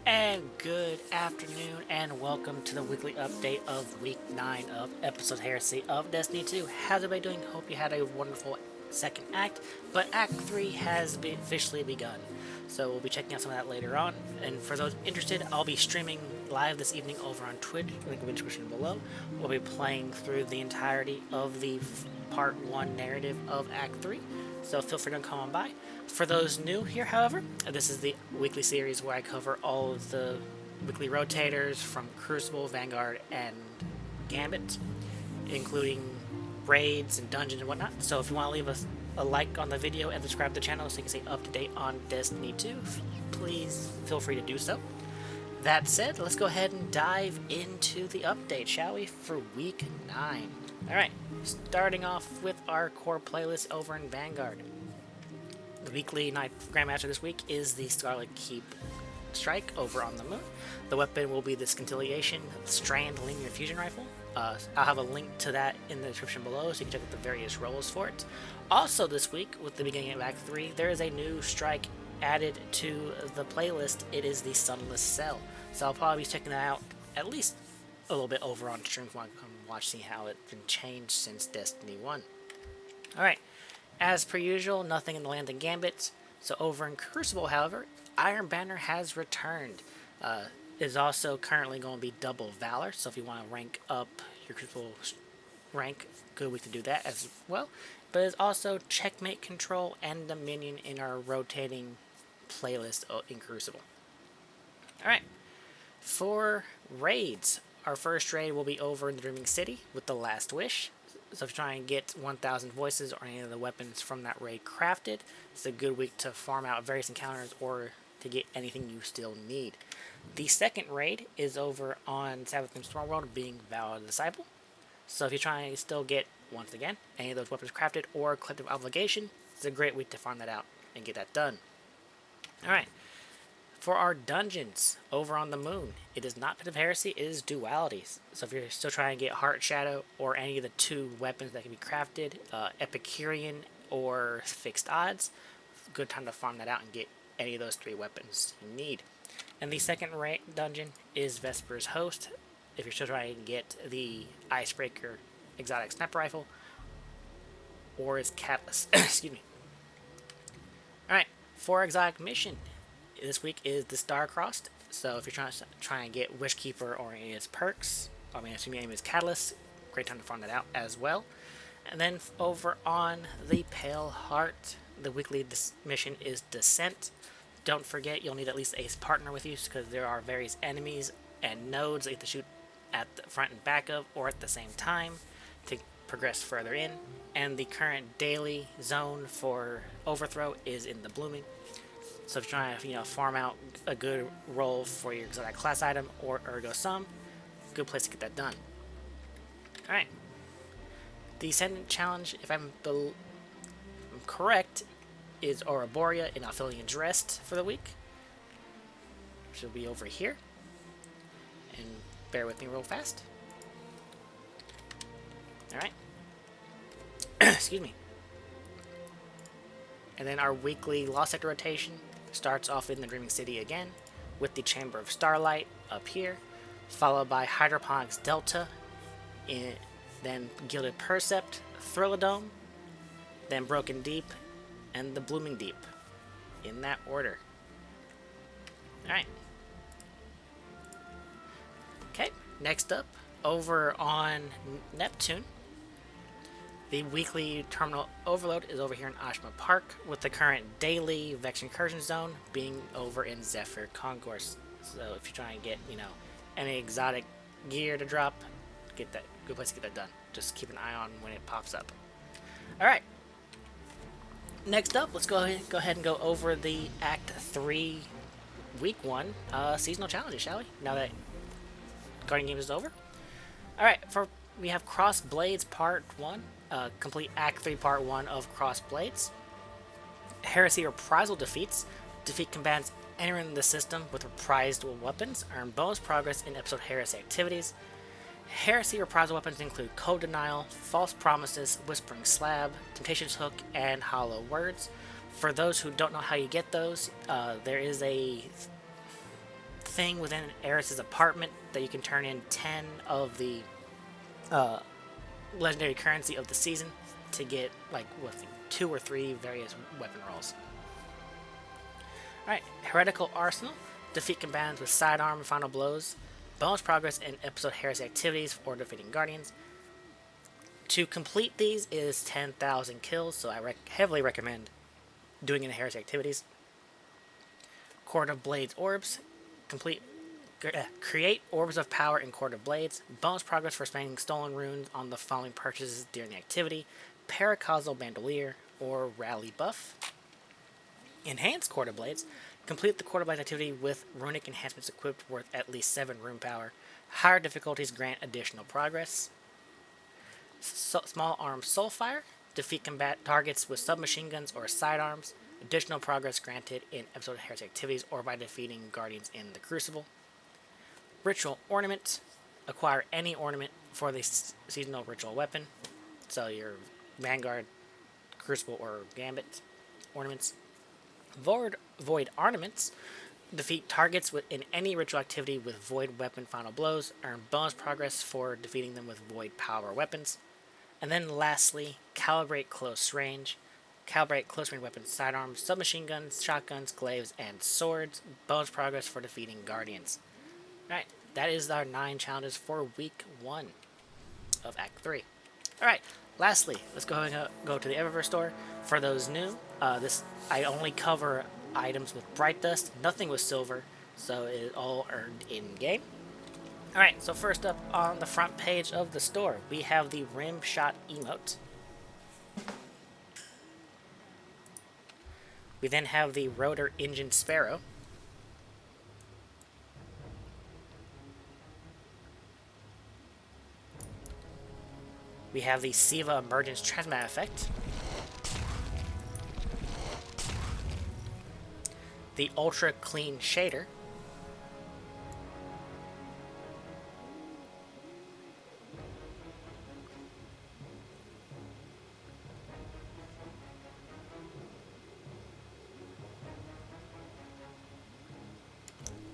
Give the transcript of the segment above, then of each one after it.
And good afternoon, and welcome to the weekly update of week 9 of episode Hersey of Destiny 2. How's everybody doing? Hope you had a wonderful second act, but Act 3 has officially begun. So we'll be checking out some of that later on. And for those interested, I'll be streaming live this evening over on Twitch, link in the description below. We'll be playing through the entirety of the part 1 narrative of Act 3. So feel free to come on by. For those new here, however, this is the weekly series where I cover all of the weekly rotators from Crucible, Vanguard, and Gambit, including raids and dungeons and whatnot. So if you want to leave a like on the video and subscribe to the channel so you can stay up to date on Destiny 2, please feel free to do so. That said, let's go ahead and dive into the update, shall we, for week 9. Alright, starting off with our core playlist over in Vanguard. The weekly Grandmaster this week is the Scarlet Keep Strike over on the moon. The weapon will be the Scintillation Strand Linear Fusion Rifle. I'll have a link to that in the description below so you can check out the various roles for it. Also this week, with the beginning of Act 3, there is a new strike added to the playlist. It is the Sunless Cell. So I'll probably be checking that out at least a little bit over on stream if you want to come watch, see how it's been changed since Destiny 1. Alright, as per usual, nothing in the land of Gambit. So over in Crucible, however, Iron Banner has returned. It is also currently going to be double Valor, so if you want to rank up your Crucible rank, good week to do that as well. But it's also Checkmate Control and Dominion in our rotating playlist in Crucible. Alright, for raids, our first raid will be over in the Dreaming City with the Last Wish. So if you try and get 1,000 voices or any of the weapons from that raid crafted, it's a good week to farm out various encounters or to get anything you still need. The second raid is over on Sabbath and Stormworld, being Vow of the Disciple. So if you're trying to still get, once again, any of those weapons crafted or Collective Obligation, it's a great week to farm that out and get that done. Alright, for our dungeons over on the moon, it is not Pit of Heresy, it is Dualities. So if you're still trying to get Heart Shadow or any of the 2 weapons that can be crafted, Epicurean or Fixed Odds, good time to farm that out and get any of those 3 weapons you need. And the second dungeon is Vesper's Host, if you're still trying to get the Icebreaker Exotic Sniper Rifle or its Catalyst. Excuse me. Alright, for Exotic Mission, this week is the Star-Crossed. So if you're trying to get Wishkeeper or any of its perks, assuming your name is Catalyst, great time to farm that out as well. And then over on the Pale Heart, the weekly mission is Descent. Don't forget, you'll need at least a partner with you because there are various enemies and nodes that you have to shoot at the front and back of or at the same time to progress further in. And the current daily zone for Overthrow is in the Blooming. So if you're trying to farm out a good role for your exotic class item or Ergo Sum, good place to get that done. Alright. The Ascendant Challenge, if I'm correct, is Ouroborea in Aphelian's Rest for the week. Which will be over here. And bear with me real fast. Alright. Excuse me. And then our weekly Lost Sector rotation starts off in the Dreaming City again, with the Chamber of Starlight up here, followed by Hydroponics Delta, then Gilded Percept, Thrilladome, then Broken Deep, and the Blooming Deep, in that order. Alright. Okay, next up, over on Neptune, the weekly Terminal Overload is over here in Ashma Park, with the current daily Vex Incursion Zone being over in Zephyr Concourse. So if you're trying to get, any exotic gear to drop, get that. Good place to get that done. Just keep an eye on when it pops up. Alright. Next up, let's go ahead and go over the Act 3 Week 1 seasonal challenges, shall we? Now that Guardian Games is over. Alright, we have Cross Blades Part 1. Complete Act 3 Part 1 of Cross Blades. Heresy Reprisal defeats. Defeat combatants entering the system with reprised weapons. Earn bonus progress in episode Heresy activities. Heresy reprisal weapons include Code Denial, False Promises, Whispering Slab, Temptation's Hook, and Hollow Words. For those who don't know how you get those, there is a thing within Eris's apartment that you can turn in 10 of the legendary currency of the season to get like 2 or 3 various weapon rolls. Alright, Heretical Arsenal. Defeat combatants with sidearm and final blows. Bonus progress in episode Heresy activities for defeating Guardians. To complete these is 10,000 kills, so I heavily recommend doing it in Heresy activities. Court of Blades Orbs. Create Orbs of Power in Court of Blades. Bonus progress for spending stolen runes on the following purchases during the activity. Paracausal Bandolier or Rally Buff. Enhance Court of Blades. Complete the Court of Blades activity with runic enhancements equipped worth at least 7 rune power. Higher difficulties grant additional progress. Small Arm Soulfire. Defeat combat targets with submachine guns or sidearms. Additional progress granted in episode Heresy activities or by defeating Guardians in the Crucible. Ritual Ornament. Acquire any ornament for the seasonal ritual weapon. So your Vanguard, Crucible, or Gambit ornaments. Void Ornaments. Defeat targets in any ritual activity with Void Weapon Final Blows. Earn bonus progress for defeating them with Void Power weapons. And then lastly, Calibrate Close Range. Calibrate Close Range weapons, sidearms, submachine guns, shotguns, glaives, and swords. Bonus progress for defeating Guardians. Alright, that is our 9 challenges for week 1 of Act 3. Alright, lastly, let's go ahead and go to the Eververse store. For those new, I only cover items with bright dust, nothing with silver, so it is all earned in-game. Alright, so first up on the front page of the store, we have the Rim Shot emote. We then have the Rotor Engine Sparrow. We have the Siva Emergence Transmat effect. The Ultra Clean Shader.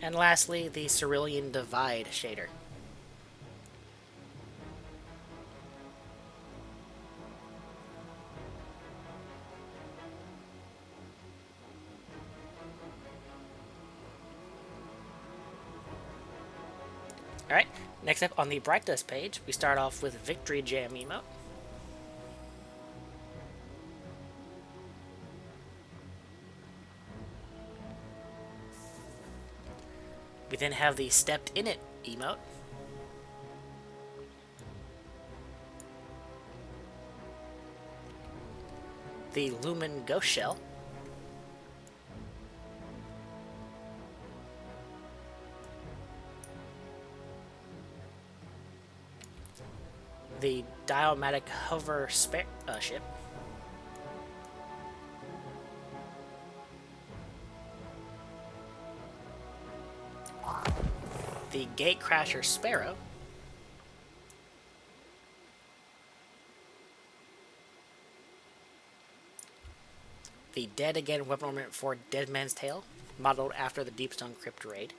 And lastly, the Cerulean Divide shader. Alright, next up on the Bright Dust page, we start off with Victory Jam emote. We then have the Stepped In It emote. The Lumen Ghost Shell. The Dialmatic Hover ship. The Gatecrasher Sparrow. The Dead Again weapon ornament for Dead Man's Tale, modeled after the Deepstone Crypt raid.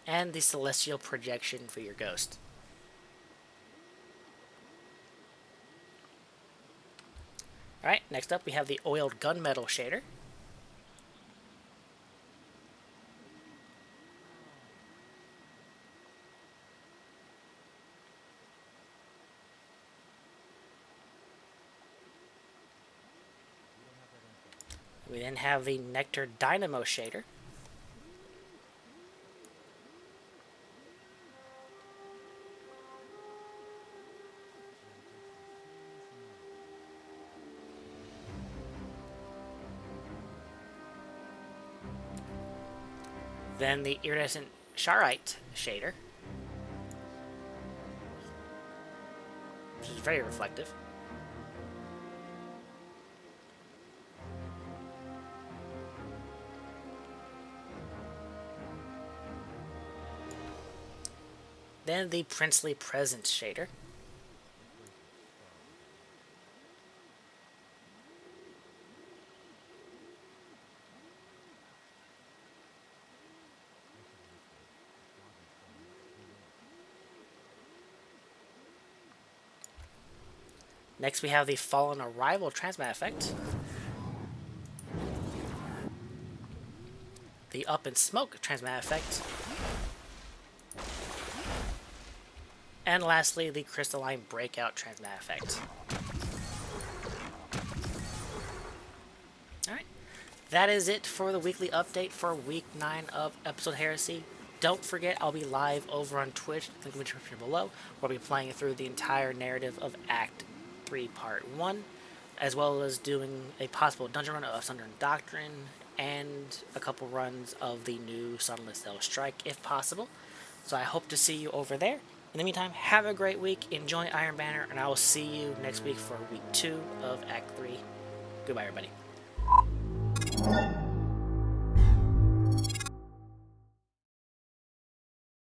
And the Celestial Projection for your ghost. Alright, next up we have the Oiled Gunmetal shader. We then have the Nectar Dynamo shader. Then the Iridescent Sharite shader, which is very reflective. then the Princely Presence shader. Next we have the Fallen Arrival Transmat effect. The Up in Smoke Transmat effect. And lastly, the Crystalline Breakout Transmat effect. Alright, that is it for the weekly update for week 9 of Episode Heresy. Don't forget, I'll be live over on Twitch, link in the description below, where I'll be playing through the entire narrative of Act 3, Part 1, as well as doing a possible dungeon run of Sundering Doctrine, and a couple runs of the new Sunless Cell Strike, if possible. So I hope to see you over there. In the meantime, have a great week, enjoy Iron Banner, and I will see you next week for week 2 of Act 3. Goodbye, everybody.